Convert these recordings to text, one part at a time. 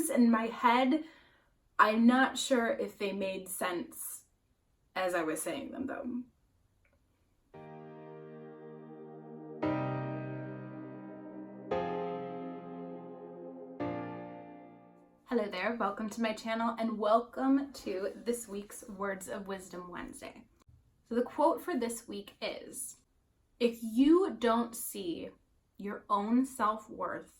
sense in my head. I'm not sure if they made sense as I was saying them though. Hello there, welcome to my channel and welcome to this week's Words of Wisdom Wednesday. So the quote for this week is, if you don't see your own self-worth,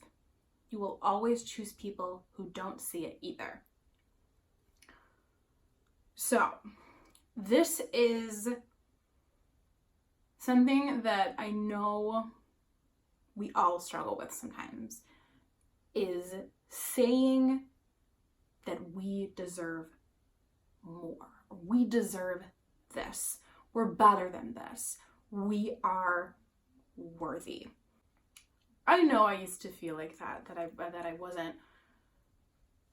you will always choose people who don't see it either. So this is something that I know we all struggle with sometimes, is saying that we deserve more. We deserve this. We're better than this. We are worthy. I know I used to feel like that I wasn't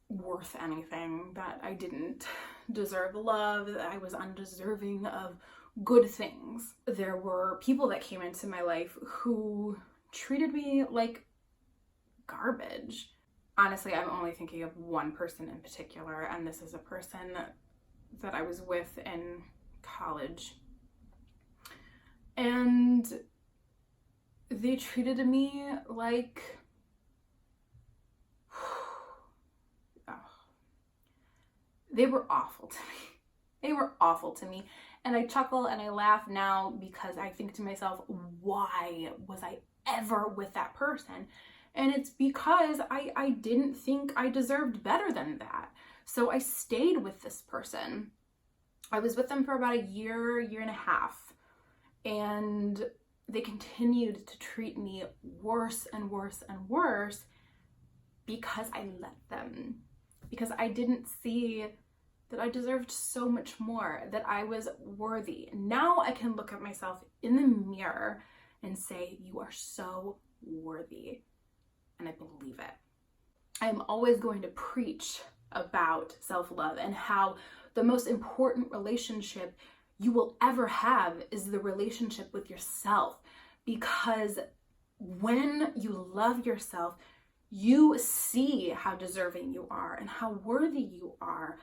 worth anything, that I didn't deserve love, that I was undeserving of good things. There were people that came into my life who treated me like garbage. Honestly, I'm only thinking of one person in particular, and this is a person that I was with in college. And they treated me like, they were awful to me. They were awful to me. And I chuckle and I laugh now because I think to myself, why was I ever with that person? And it's because I didn't think I deserved better than that. So I stayed with this person. I was with them for about a year and a half. And they continued to treat me worse and worse and worse because I let them. Because I didn't see that I deserved so much more, that I was worthy. Now I can look at myself in the mirror and say, you are so worthy. And I believe it. I'm always going to preach about self-love and how the most important relationship you will ever have is the relationship with yourself. Because when you love yourself, you see how deserving you are and how worthy you are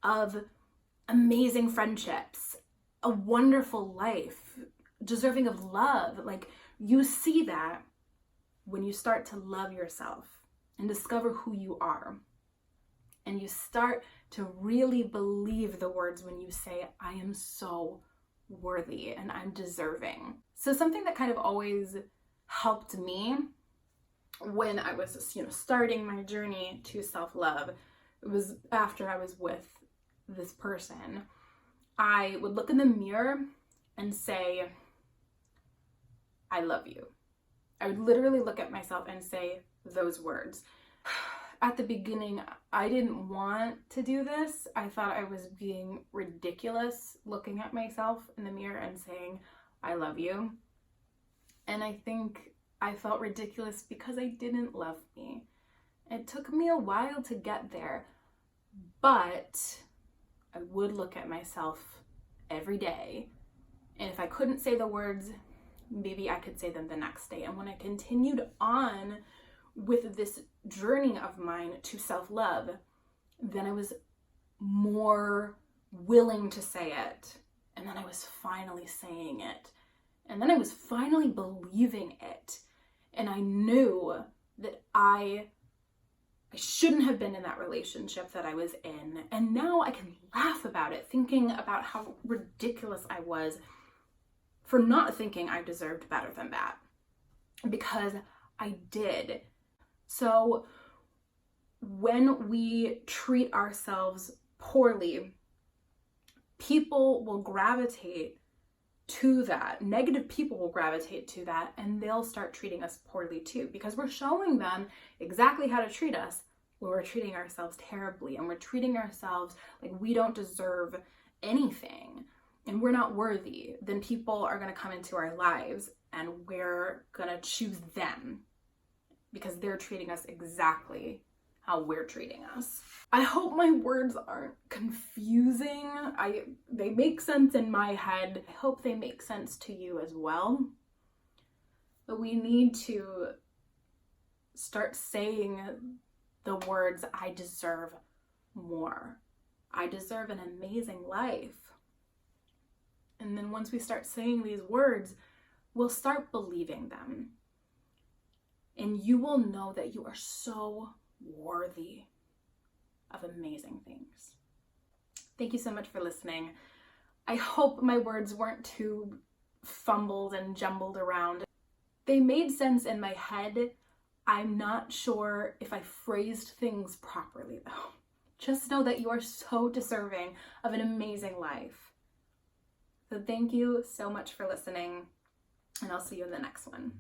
of amazing friendships, a wonderful life, deserving of love. Like, you see that when you start to love yourself and discover who you are. And you start to really believe the words when you say, I am so worthy and I'm deserving. So something that kind of always helped me when I was, starting my journey to self-love, it was after I was with this person. I would look in the mirror and say, I love you. I would literally look at myself and say those words. At the beginning, I didn't want to do this. I thought I was being ridiculous looking at myself in the mirror and saying, I love you. And I think I felt ridiculous because I didn't love me. It took me a while to get there, but I would look at myself every day. And if I couldn't say the words, maybe I could say them the next day. And when I continued on with this journey of mine to self-love, then I was more willing to say it. And then I was finally saying it. And then I was finally believing it. And I knew that I shouldn't have been in that relationship that I was in. And now I can laugh about it, thinking about how ridiculous I was for not thinking I deserved better than that, because I did. So when we treat ourselves poorly, people will gravitate to that. Negative people will gravitate to that, and they'll start treating us poorly too, because we're showing them exactly how to treat us when we're treating ourselves terribly, and we're treating ourselves like we don't deserve anything and we're not worthy. Then people are going to come into our lives and we're going to choose them because they're treating us exactly how we're treating us. I hope my words aren't confusing. They make sense in my head. I hope they make sense to you as well. But we need to start saying the words, I deserve more. I deserve an amazing life. And then once we start saying these words, we'll start believing them. And you will know that you are so worthy of amazing things. Thank you so much for listening. I hope my words weren't too fumbled and jumbled around. They made sense in my head. I'm not sure if I phrased things properly though. Just know that you are so deserving of an amazing life. So thank you so much for listening, and I'll see you in the next one.